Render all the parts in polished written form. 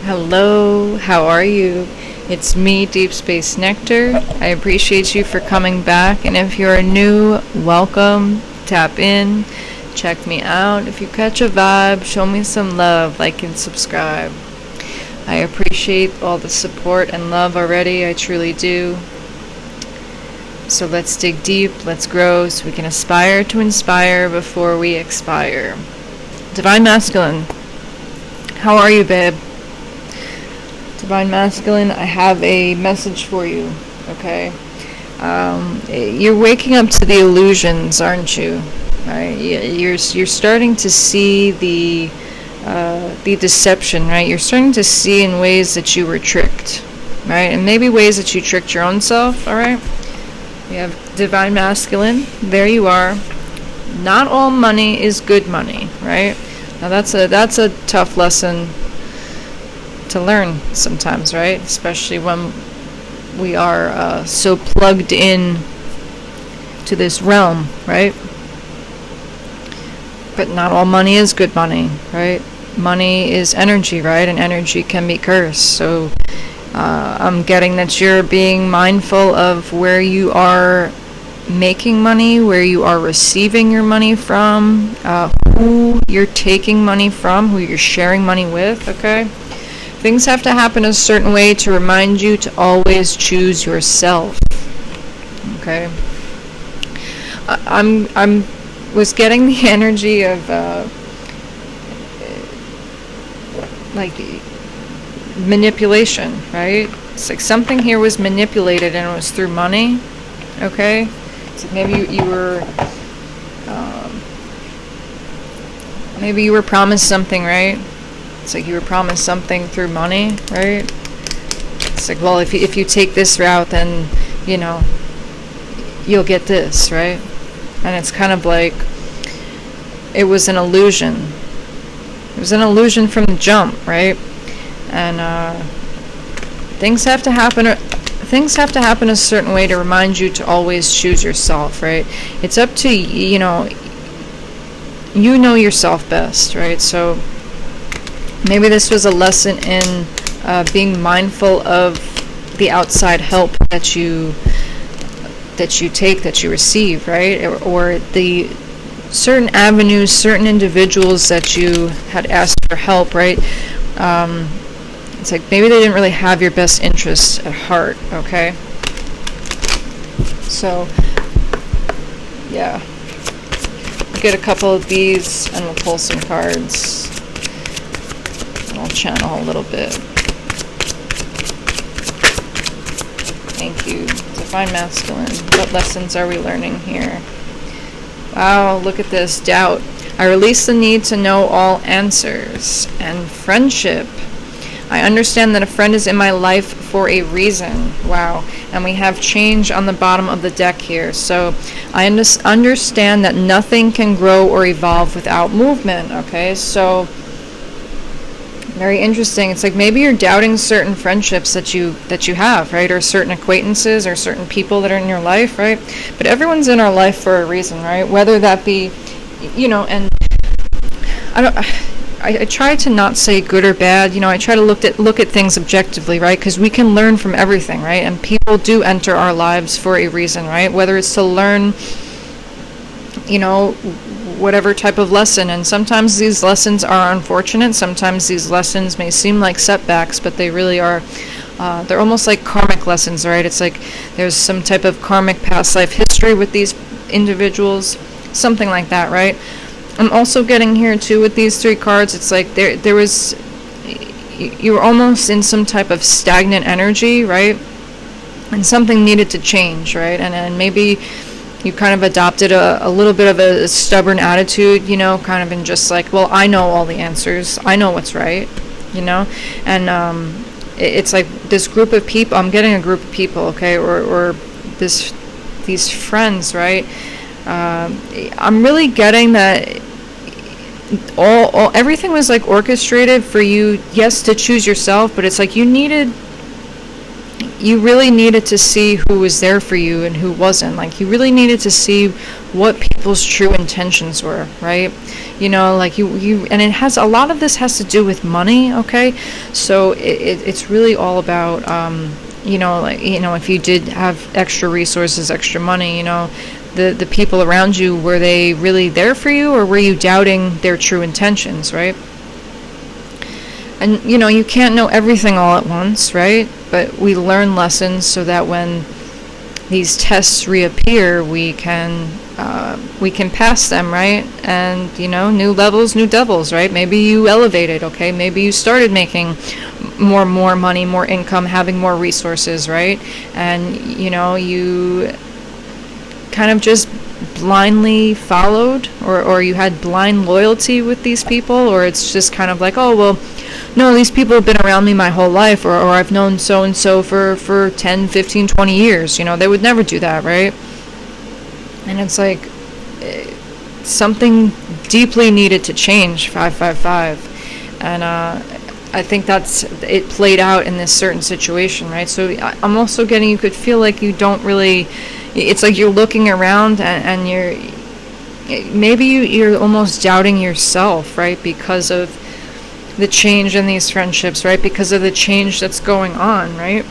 Hello, how are you? It's me, Deep Space Nectar. I appreciate you for coming back, and if you're new, welcome. Tap in, check me out. If you catch a vibe, show me some love, like and subscribe. I appreciate all the support and love already, I truly do. So let's dig deep, let's grow, so we can aspire to inspire before we expire. Divine Masculine, how are you, babe? Divine Masculine, I have a message for you, okay? You're waking up to the illusions, aren't you? Right? You're starting to see the deception, right? You're starting to see in ways that you were tricked, right? And maybe ways that you tricked your own self, all right? We have Divine Masculine, there you are. Not all money is good money, right? Now that's a tough lesson to learn sometimes, right? Especially when we are so plugged in to this realm, right? But not all money is good money, right? Money is energy, right? And energy can be cursed. So I'm getting that you're being mindful of where you are making money, where you are receiving your money from, who you're taking money from, who you're sharing money with, okay? Things have to happen a certain way to remind you to always choose yourself. Okay. I'm was getting the energy of like manipulation, right? It's like something here was manipulated and it was through money. Okay. So maybe you were promised something, right? It's like you were promised something through money, right? It's like, well, if you take this route, then, you know, you'll get this, right? And it's kind of like it was an illusion. It was an illusion from the jump, right? And things have to happen a certain way to remind you to always choose yourself, right? It's up to you know yourself best, right? So maybe this was a lesson in being mindful of the outside help that you receive, right? Or the certain avenues, certain individuals that you had asked for help, right? It's like maybe they didn't really have your best interests at heart, okay? So, yeah. Get a couple of these and we'll pull some cards. I'll channel a little bit. Thank you. Divine Masculine. What lessons are we learning here? Wow, look at this. Doubt. I release the need to know all answers. And friendship. I understand that a friend is in my life for a reason. Wow. And we have change on the bottom of the deck here. So I understand that nothing can grow or evolve without movement. Okay, so very interesting. It's like maybe you're doubting certain friendships that you have, right? Or certain acquaintances or certain people that are in your life, right? But everyone's in our life for a reason, right? Whether that be, you know, and I try to not say good or bad. You know, I try to look at things objectively, right? Because we can learn from everything, right? And people do enter our lives for a reason, right? Whether it's to learn, you know, whatever type of lesson. And sometimes these lessons are unfortunate. Sometimes these lessons may seem like setbacks, but they really are. They're almost like karmic lessons, right? It's like there's some type of karmic past life history with these individuals, something like that, right? I'm also getting here too with these three cards. It's like there was, you were almost in some type of stagnant energy, right? And something needed to change, right? And maybe you kind of adopted a little bit of a stubborn attitude, you know, kind of in just like, well, I know all the answers. I know what's right, you know? And it's like this group of people, I'm getting a group of people, okay, or these friends, right? I'm really getting that everything was like orchestrated for you, yes, to choose yourself, but it's like you needed you really needed to see who was there for you and who wasn't. Like, you really needed to see what people's true intentions were, right? You know, like you and it has, a lot of this has to do with money, okay? So it's really all about, you know, like, you know, if you did have extra resources, extra money, you know, the people around you, were they really there for you, or were you doubting their true intentions, right? And, you know, you can't know everything all at once, right? But we learn lessons so that when these tests reappear, we can pass them, right? And, you know, new levels, new devils, right? Maybe you elevated, okay? Maybe you started making more money, more income, having more resources, right? And, you know, you kind of just blindly followed, or you had blind loyalty with these people, or it's just kind of like, oh, well, no, these people have been around me my whole life, or I've known so-and-so for 10, 15, 20 years. You know, they would never do that, right? And it's like, something deeply needed to change, 555. And I think it played out in this certain situation, right? So I'm also getting, you could feel like you don't really, it's like you're looking around and you're almost doubting yourself, right? Because of the change in these friendships, right? Because of the change that's going on, right?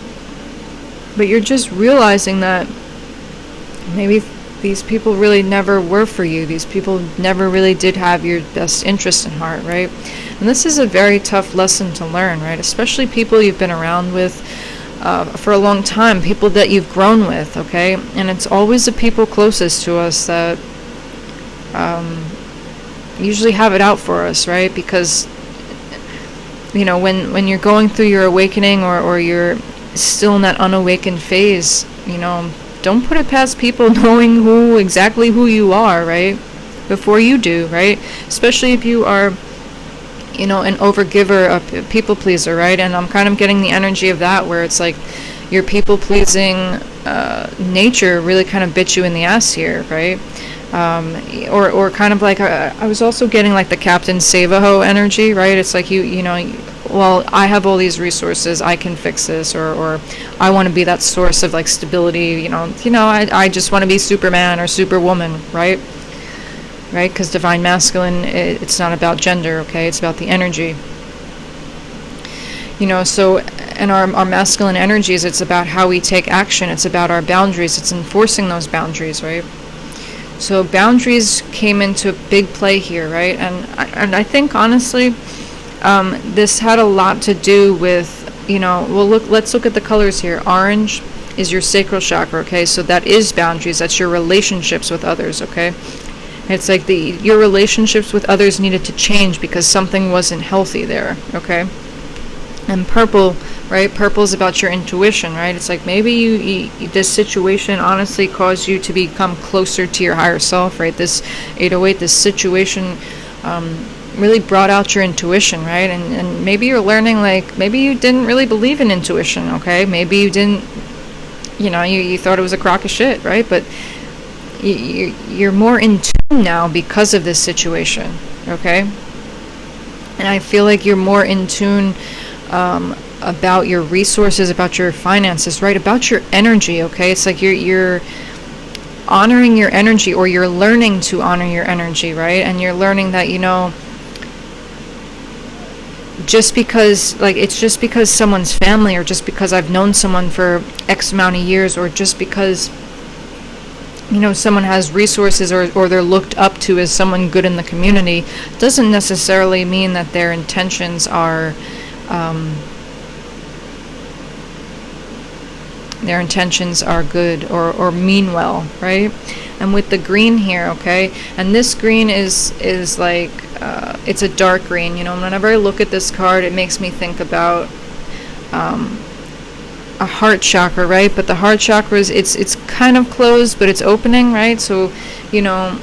But you're just realizing that maybe these people really never were for you. These people never really did have your best interest in heart, right? And this is a very tough lesson to learn, right? Especially people you've been around with for a long time, people that you've grown with, okay? And it's always the people closest to us that usually have it out for us, right? Because, you know, when you're going through your awakening, or you're still in that unawakened phase, you know, don't put it past people knowing exactly who you are, right? Before you do, right? Especially if you are, you know, an overgiver, a people pleaser, right? And I'm kind of getting the energy of that, where it's like your people pleasing nature really kind of bit you in the ass here, right? Or kind of like, I was also getting like the Captain Save-A-Ho energy, right? It's like you know, well, I have all these resources, I can fix this, or I want to be that source of like stability, you know, I just want to be Superman or Superwoman, right? Right? Because divine masculine, it's not about gender, okay? It's about the energy. You know, so, and our masculine energies, it's about how we take action. It's about our boundaries. It's enforcing those boundaries, right? So boundaries came into big play here, right? And I think, honestly, this had a lot to do with, you know, well, let's look at the colors here. Orange is your sacral chakra, okay? So that is boundaries. That's your relationships with others, okay? It's like your relationships with others needed to change because something wasn't healthy there, okay? And purple, right? Purple is about your intuition, right? It's like maybe this situation honestly caused you to become closer to your higher self, right? This 808, this situation really brought out your intuition, right? And maybe you're learning, like, maybe you didn't really believe in intuition, okay? Maybe you didn't, you know, you thought it was a crock of shit, right? But you're more in tune now because of this situation, okay? And I feel like you're more in tune about your resources, about your finances, right? About your energy, okay? It's like you're honoring your energy, or you're learning to honor your energy, right? And you're learning that, you know, just because, like, it's just because someone's family, or just because I've known someone for X amount of years, or just because, you know, someone has resources, or they're looked up to as someone good in the community, doesn't necessarily mean that their intentions are good or mean well, right? And with the green here, okay, and this green is like it's a dark green, you know. Whenever I look at this card, it makes me think about a heart chakra, right? But the heart chakra is it's kind of closed, but it's opening, right? So, you know,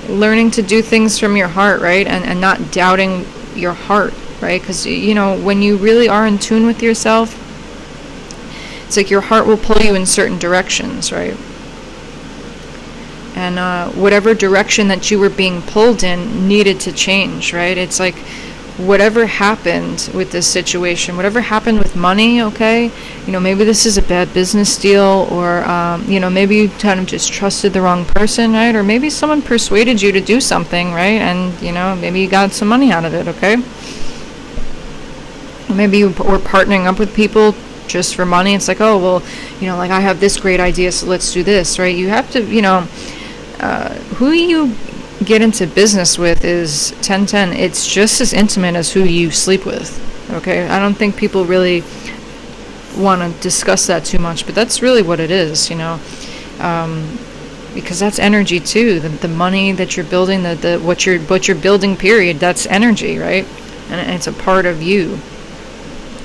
learning to do things from your heart, right? And not doubting your heart, right? Because, you know, when you really are in tune with yourself, it's like your heart will pull you in certain directions, right? And whatever direction that you were being pulled in needed to change, right? It's like whatever happened with this situation, whatever happened with money, okay, maybe this is a bad business deal, or maybe you kind of just trusted the wrong person, right? Or maybe someone persuaded you to do something, right? And maybe you got some money out of it, okay? Maybe you were partnering up with people just for money. It's like, oh, well, like, I have this great idea, so let's do this, right? You have to, who you get into business with is 10-10. It's just as intimate as who you sleep with, okay? I don't think people really want to discuss that too much, but that's really what it is, because that's energy too. The money that you're building, what you're building, period, that's energy, right? And it's a part of you.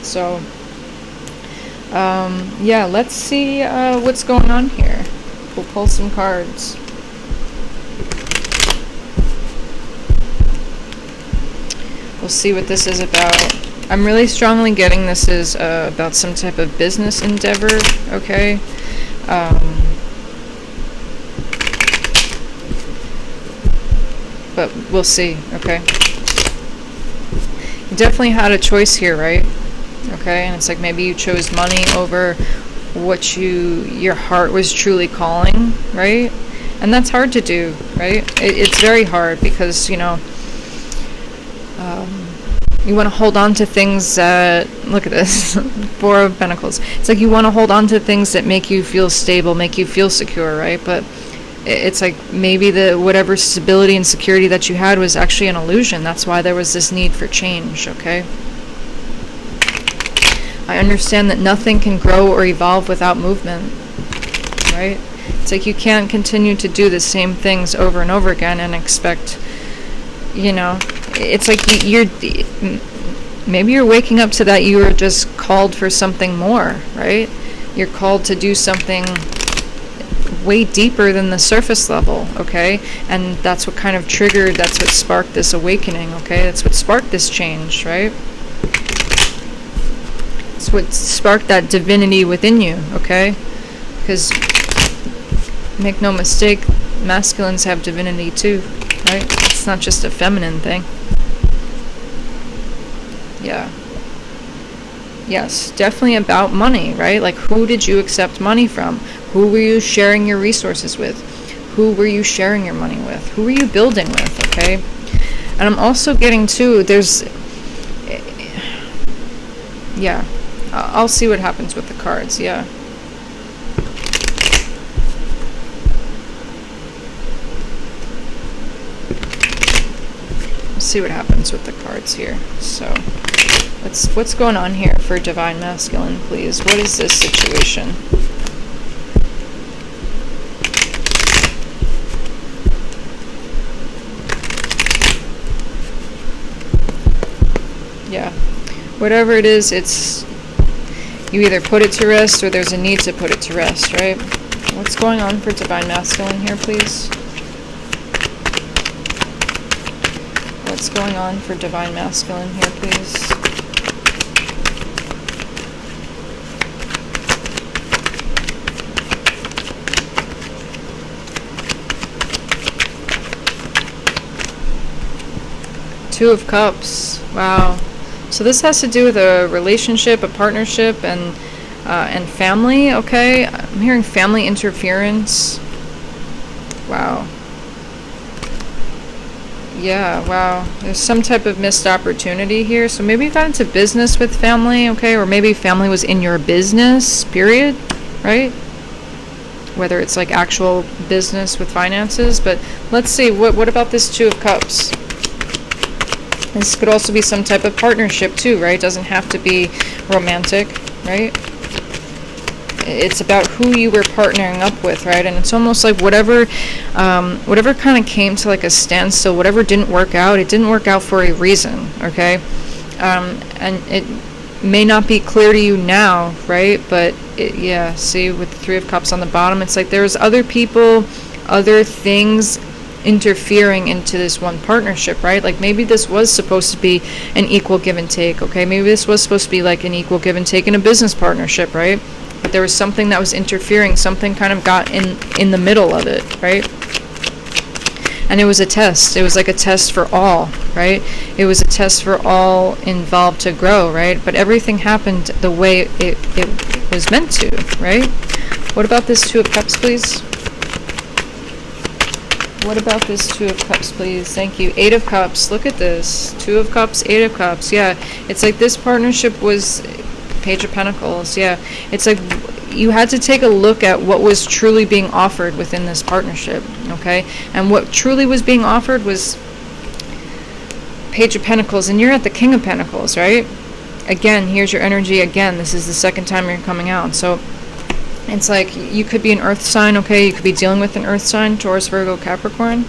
So yeah, let's see what's going on here. We'll pull some cards. We'll see what this is about. I'm really strongly getting this is about some type of business endeavor, okay? But we'll see, okay? You definitely had a choice here, right? Okay, and it's like maybe you chose money over what your heart was truly calling, right? And that's hard to do, right? It's very hard because, you want to hold on to things that, look at this, Four of Pentacles. It's like you want to hold on to things that make you feel stable, make you feel secure, right? But it's like maybe whatever stability and security that you had was actually an illusion. That's why there was this need for change, okay? I understand that nothing can grow or evolve without movement, right? It's like you can't continue to do the same things over and over again and expect, it's like maybe you're waking up to that you were just called for something more, right? You're called to do something way deeper than the surface level, okay? And that's what kind of triggered, that's what sparked this awakening, okay? That's what sparked this change, right? It's what sparked that divinity within you, okay? Because, make no mistake, masculines have divinity too, right? It's not just a feminine thing. Yeah. Yes, definitely about money, right? Like, who did you accept money from? Who were you sharing your resources with? Who were you sharing your money with? Who were you building with, okay? And I'm also getting too, yeah, I'll see what happens with the cards, yeah. See what happens with the cards here. So what's going on here for divine masculine, please? What is this situation? Yeah, whatever it is, it's you either put it to rest or there's a need to put it to rest, right? What's going on for divine masculine here, please? What's going on for divine masculine here, please? Two of Cups. Wow. So this has to do with a relationship, a partnership, and family, okay? I'm hearing family interference. Wow. Yeah, wow. There's some type of missed opportunity here. So maybe you got into business with family, okay? Or maybe family was in your business, period, right? Whether it's like actual business with finances. But let's see, what about this Two of Cups? This could also be some type of partnership too, right? It doesn't have to be romantic, right? It's about who you were partnering up with, right? And it's almost like whatever kind of came to like a standstill, whatever didn't work out, it didn't work out for a reason, okay? And it may not be clear to you now, right? But yeah, see with the Three of Cups on the bottom, it's like there's other people, other things interfering into this one partnership, right? Like maybe this was supposed to be an equal give and take, okay? Maybe this was supposed to be like an equal give and take in a business partnership, right? But there was something that was interfering, something kind of got in the middle of it, right? And it was a test. It was like a test for all, right? It was a test for all involved to grow, right? But everything happened the way it was meant to, right? What about this Two of Cups, please? What about this Two of Cups, please? Thank you. Eight of Cups. Look at this. Two of Cups, Eight of Cups. Yeah, it's like this partnership was Page of Pentacles. Yeah, it's like you had to take a look at what was truly being offered within this partnership, okay? And what truly was being offered was Page of Pentacles, and you're at the King of Pentacles, right? Again, here's your energy again. This is the second time you're coming out. So it's like you could be an earth sign, okay? You could be dealing with an earth sign, Taurus, Virgo, Capricorn.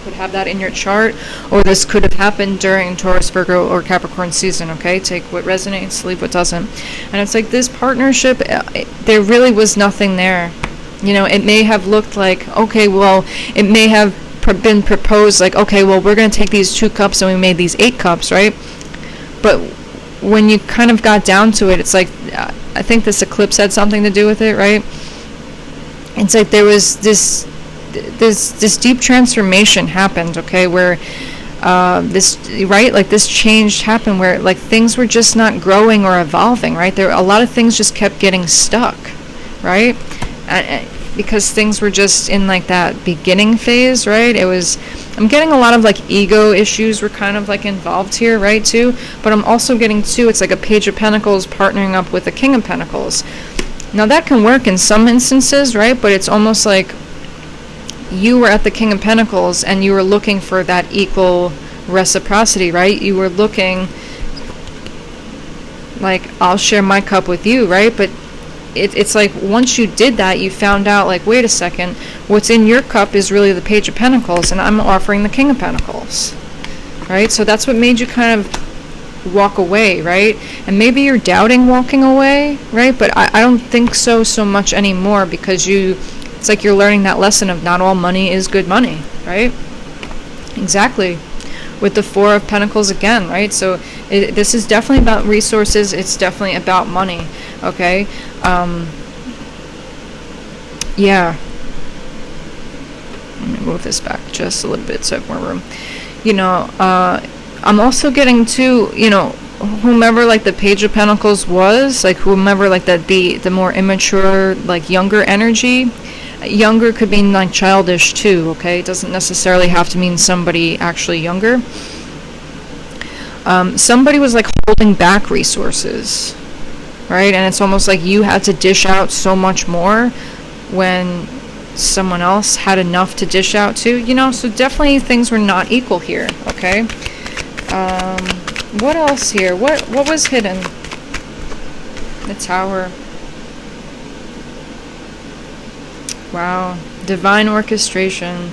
Could have that in your chart, or this could have happened during Taurus, Virgo, or Capricorn season, okay? Take what resonates, leave what doesn't. And it's like this partnership, there really was nothing there. You know, it may have looked like, okay, well, it may have been proposed like, okay, well, we're going to take these 2 cups and we made these 8 cups, right? But when you kind of got down to it, it's like, I think this eclipse had something to do with it, right? It's like there was this deep transformation happened, okay, where this, right, like this change happened where like things were just not growing or evolving, right? There a lot of things just kept getting stuck, right? Because things were just in like that beginning phase, right? It was, I'm getting a lot of like ego issues were kind of like involved here, right, too? But I'm also getting too, it's like a Page of Pentacles partnering up with a King of Pentacles. Now that can work in some instances, right? But it's almost like you were at the King of Pentacles and you were looking for that equal reciprocity, right? You were looking like, I'll share my cup with you, right? But it's like once you did that, you found out like, wait a second, what's in your cup is really the Page of Pentacles and I'm offering the King of Pentacles, right? So that's what made you kind of walk away, right? And maybe you're doubting walking away, right? But I don't think so much anymore, because it's like you're learning that lesson of not all money is good money, right? Exactly. With the Four of Pentacles again, right? So this is definitely about resources. It's definitely about money, okay? Yeah. Let me move this back just a little bit so I have more room. You know, I'm also getting to, you know, whomever like the Page of Pentacles was, like whomever like that the more immature, like younger energy. Younger could mean like childish too, okay? It doesn't necessarily have to mean somebody actually younger. Somebody was like holding back resources, right? And it's almost like you had to dish out so much more when someone else had enough to dish out to, you know? So definitely things were not equal here, okay? What else here? What was hidden? The Tower. Wow, divine orchestration.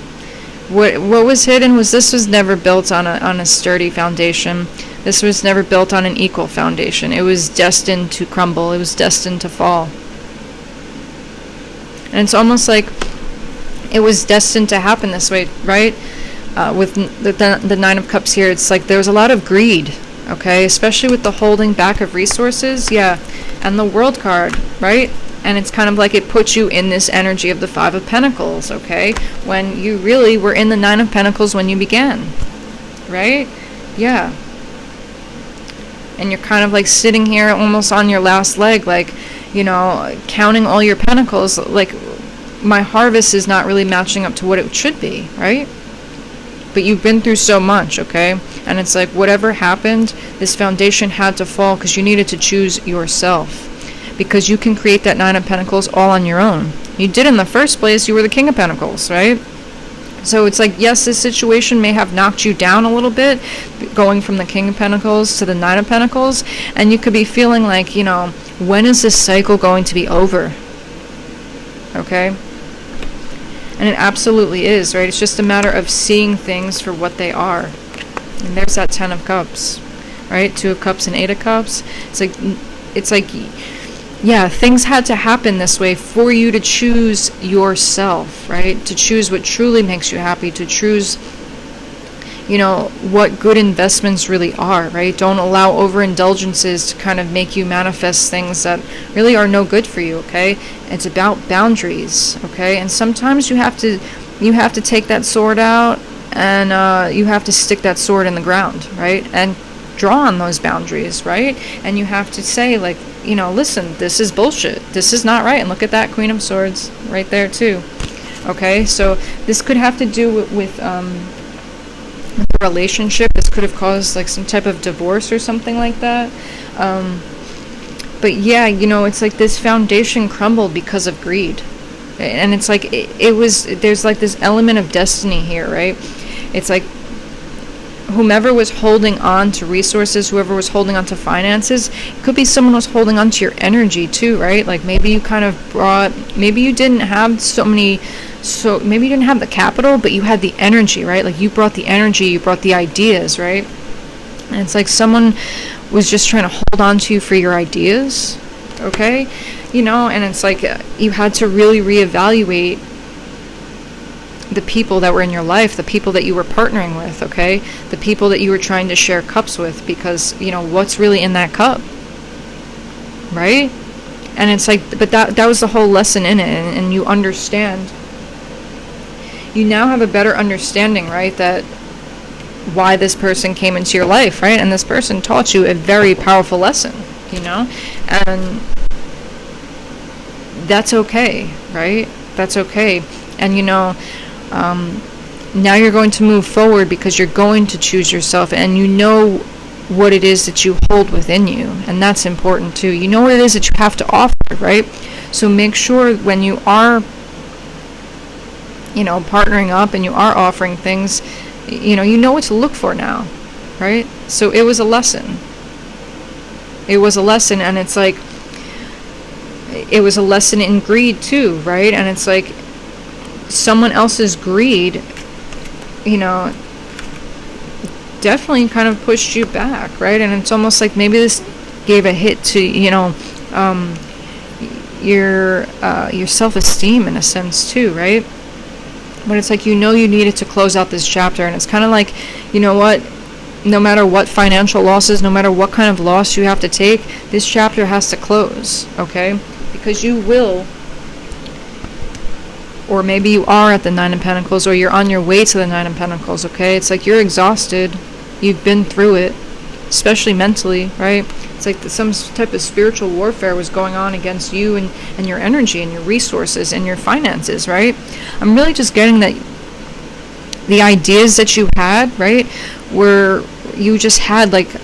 What was hidden was this was never built on a sturdy foundation. This was never built on an equal foundation. It was destined to crumble. It was destined to fall. And it's almost like it was destined to happen this way, right? With the Nine of Cups here, it's like there's a lot of greed, okay? Especially with the holding back of resources, yeah. And the World card, right? And it's kind of like it puts you in this energy of the Five of Pentacles, okay? When you really were in the Nine of Pentacles when you began, right? Yeah. And you're kind of like sitting here almost on your last leg, like, you know, counting all your pentacles, like my harvest is not really matching up to what it should be, right? But you've been through so much, okay? And it's like whatever happened, this foundation had to fall because you needed to choose yourself. Because you can create that Nine of Pentacles all on your own. You did in the first place. You were the King of Pentacles, right? So it's like, yes, this situation may have knocked you down a little bit, going from the King of Pentacles to the Nine of Pentacles, and you could be feeling like, you know, when is this cycle going to be over? Okay? And it absolutely is, right? It's just a matter of seeing things for what they are. And there's that Ten of Cups, right? Two of Cups and Eight of Cups. It's like yeah, things had to happen this way for you to choose yourself, right? To choose what truly makes you happy, to choose, you know, what good investments really are, right? Don't allow overindulgences to kind of make you manifest things that really are no good for you, okay? It's about boundaries, okay? And sometimes you have to you have to take that sword out, and you have to stick that sword in the ground, right? And draw on those boundaries, right? And you have to say, like, listen, this is bullshit. This is not right. And look at that Queen of Swords right there too. Okay, so this could have to do with a relationship. This could have caused like some type of divorce or something like that. But yeah, it's like this foundation crumbled because of greed. And it's like there's like this element of destiny here, right? It's like whomever was holding on to resources, whoever was holding on to finances, it could be someone was holding on to your energy too, right? Like maybe you kind of maybe you didn't have maybe you didn't have the capital, but you had the energy, right? Like you brought the energy, you brought the ideas, right? And it's like someone was just trying to hold on to you for your ideas, okay? And it's like you had to really reevaluate the people that were in your life, the people that you were partnering with, okay? The people that you were trying to share cups with, because, what's really in that cup, right? And it's like, but that was the whole lesson in it, and you understand. You now have a better understanding, right, that why this person came into your life, right? And this person taught you a very powerful lesson, and that's okay, right? That's okay. And now you're going to move forward because you're going to choose yourself, and you know what it is that you hold within you, and that's important too. You know what it is that you have to offer, right? So make sure when you are partnering up and you are offering things, you know what to look for now, right? So it was a lesson. And it's like it was a lesson in greed too, right? And it's like someone else's greed, definitely kind of pushed you back, right? And it's almost like maybe this gave a hit to, your self-esteem in a sense too, right? But it's like, you needed to close out this chapter, and it's kind of like, what, no matter what financial losses, no matter what kind of loss you have to take, this chapter has to close, okay? Because you will, or maybe you are at the Nine of Pentacles, or you're on your way to the Nine of Pentacles, okay? It's like you're exhausted, you've been through it, especially mentally, right? It's like some type of spiritual warfare was going on against you and your energy and your resources and your finances, right? I'm really just getting that the ideas that you had, right, were, you just had like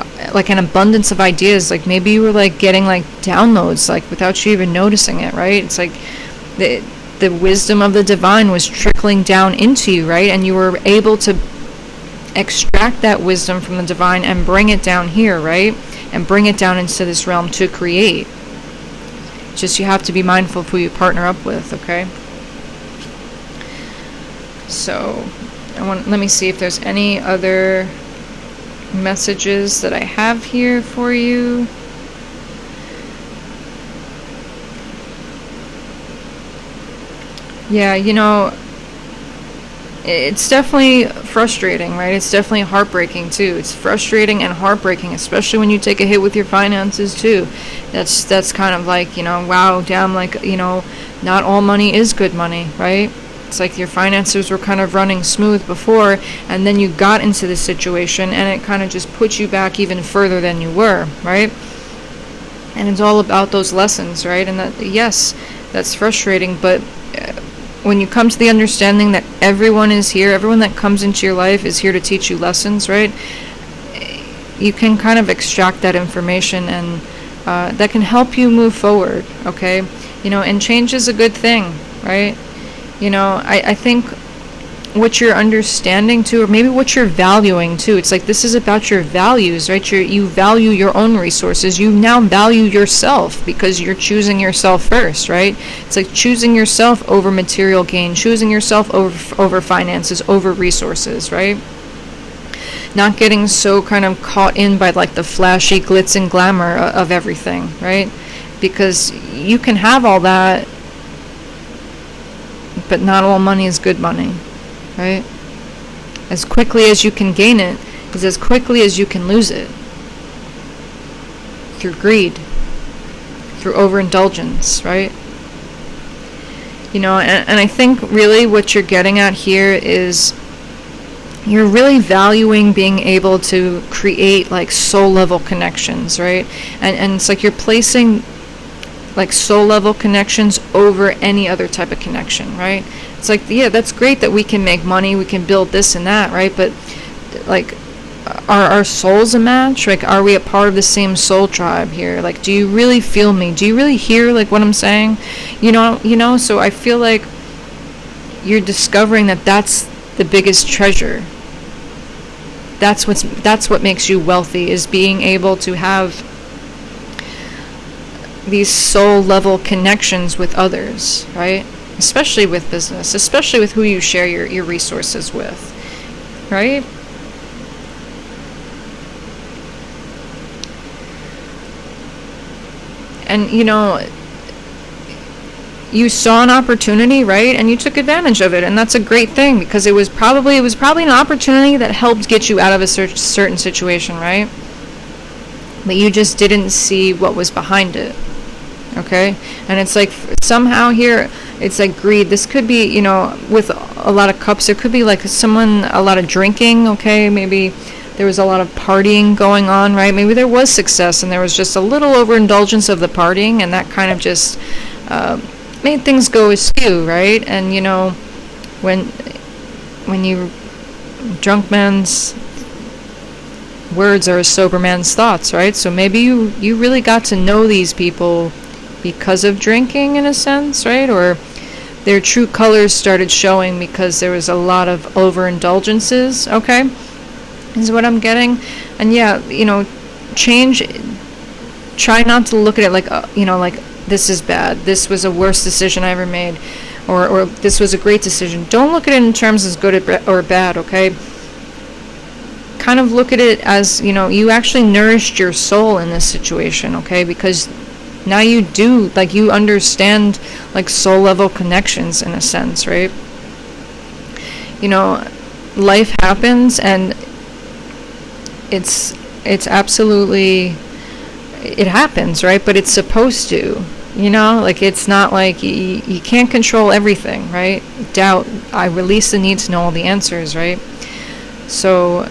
an abundance of ideas. Like maybe you were like getting like downloads like without you even noticing it, right? It's like the wisdom of the divine was trickling down into you, right? And you were able to extract that wisdom from the divine and bring it down here, right? And bring it down into this realm to create. Just you have to be mindful of who you partner up with, okay? So let me see if there's any other messages that I have here for you. Yeah, it's definitely frustrating, right? It's definitely heartbreaking too. It's frustrating and heartbreaking, especially when you take a hit with your finances too. That's kind of like, wow, damn, like, not all money is good money, right? It's like your finances were kind of running smooth before, and then you got into this situation, and it kind of just put you back even further than you were, right? And it's all about those lessons, right? And that, yes, that's frustrating, but when you come to the understanding that everyone is here, everyone that comes into your life is here to teach you lessons, right? You can kind of extract that information, and that can help you move forward, okay? And change is a good thing, right? I think what you're understanding too, or maybe what you're valuing too, it's like this is about your values, right? You value your own resources. You now value yourself because you're choosing yourself first, right? It's like choosing yourself over material gain, choosing yourself over finances, over resources, right? Not getting so kind of caught in by like the flashy glitz and glamour of everything, right? Because you can have all that, but not all money is good money, right? As quickly as you can gain it is as quickly as you can lose it. Through greed, through overindulgence, right? You know, and I think really what you're getting at here is you're really valuing being able to create like soul level connections, right? And it's like you're placing like soul level connections over any other type of connection, right? It's like, yeah, that's great that we can make money, we can build this and that, right? But like, are our souls a match? Like, are we a part of the same soul tribe here? Like, do you really feel me? Do you really hear like what I'm saying? You know, so I feel like you're discovering that that's the biggest treasure. That's what makes you wealthy, is being able to have these soul level connections with others, right? Especially with business, especially with who you share your resources with, right? And you know, you saw an opportunity, right? And you took advantage of it, and that's a great thing, because it was probably an opportunity that helped get you out of a certain situation, right? But you just didn't see what was behind it. Okay? And it's like somehow here it's like greed. This could be, you know, with a lot of cups, there could be like a lot of drinking, okay? Maybe there was a lot of partying going on, right? Maybe there was success and there was just a little overindulgence of the partying, and that kind of just made things go askew, right? And you know, when you drunk man's words are a sober man's thoughts, right? So maybe you really got to know these people because of drinking, in a sense, right? Or their true colors started showing because there was a lot of overindulgences, okay? Is what I'm getting. And yeah, you know, try not to look at it like, you know, like, this is bad, this was a worst decision I ever made, or this was a great decision. Don't look at it in terms as good or bad, okay? Kind of look at it as, you know, you actually nourished your soul in this situation, okay? Because now you do, like, you understand, like, soul level connections in a sense, right? You know, life happens, and it's absolutely, it happens, right? But it's supposed to, you know, like, it's not like you can't control everything, right? Doubt, I release the need to know all the answers, right? So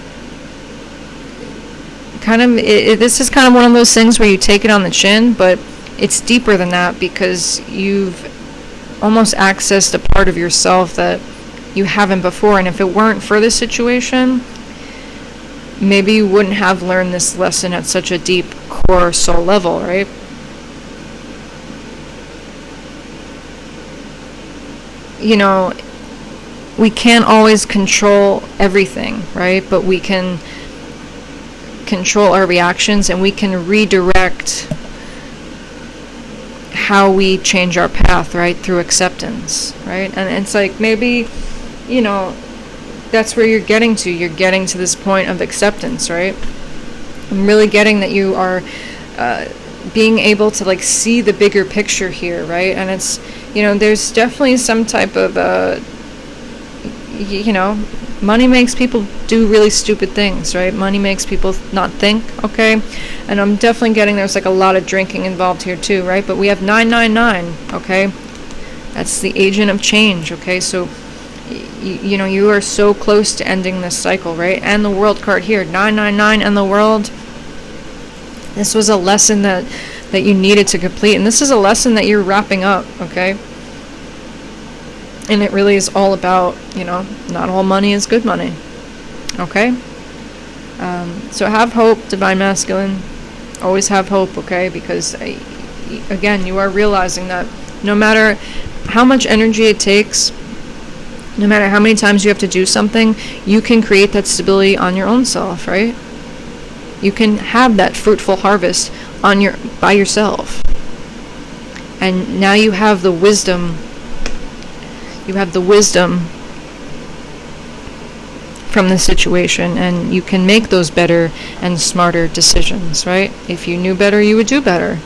kind of, this is kind of one of those things where you take it on the chin, but it's deeper than that, because you've almost accessed a part of yourself that you haven't before. And if it weren't for this situation, maybe you wouldn't have learned this lesson at such a deep core soul level, right? You know, we can't always control everything, right? But we can control our reactions, and we can redirect how we change our path, right? Through acceptance, right? And it's like, maybe, you know, that's where you're getting to. You're getting to this point of acceptance, right? I'm really getting that you are being able to, like, see the bigger picture here, right? And it's, you know, there's definitely some type of, you know, money makes people do really stupid things, right? Money makes people not think, okay? And I'm definitely getting there's like a lot of drinking involved here too, right? But we have 999, okay? That's the agent of change, okay? So, you know, you are so close to ending this cycle, right? And the world card here, 999 and the world. This was a lesson that you needed to complete, and this is a lesson that you're wrapping up, okay? And it really is all about, you know, not all money is good money, okay? So have hope, Divine Masculine. Always have hope, okay? Because, again, you are realizing that no matter how much energy it takes, no matter how many times you have to do something, you can create that stability on your own self, right? You can have that fruitful harvest by yourself. And now you have the wisdom. You have the wisdom from the situation, and you can make those better and smarter decisions, right? If you knew better, you would do better.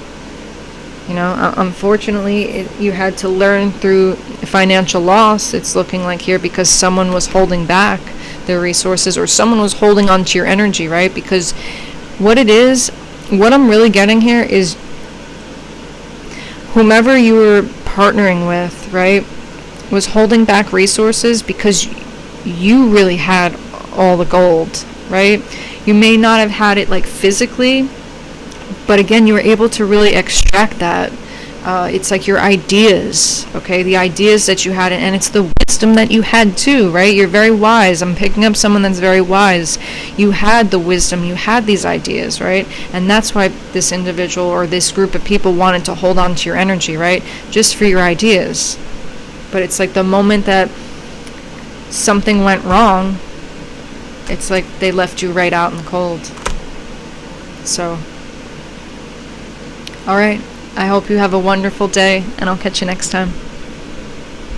You know, unfortunately, you had to learn through financial loss, it's looking like here, because someone was holding back their resources, or someone was holding on to your energy, right? Because what I'm really getting here is whomever you were partnering with, right? was holding back resources because you really had all the gold, right? You may not have had it like physically, but again, you were able to really extract that. It's like your ideas, okay? The ideas that you had, and it's the wisdom that you had too, right? You're very wise. I'm picking up someone that's very wise. You had the wisdom, you had these ideas, right? And that's why this individual or this group of people wanted to hold on to your energy, right? Just for your ideas. But it's like the moment that something went wrong, it's like they left you right out in the cold. So, all right. I hope you have a wonderful day, and I'll catch you next time.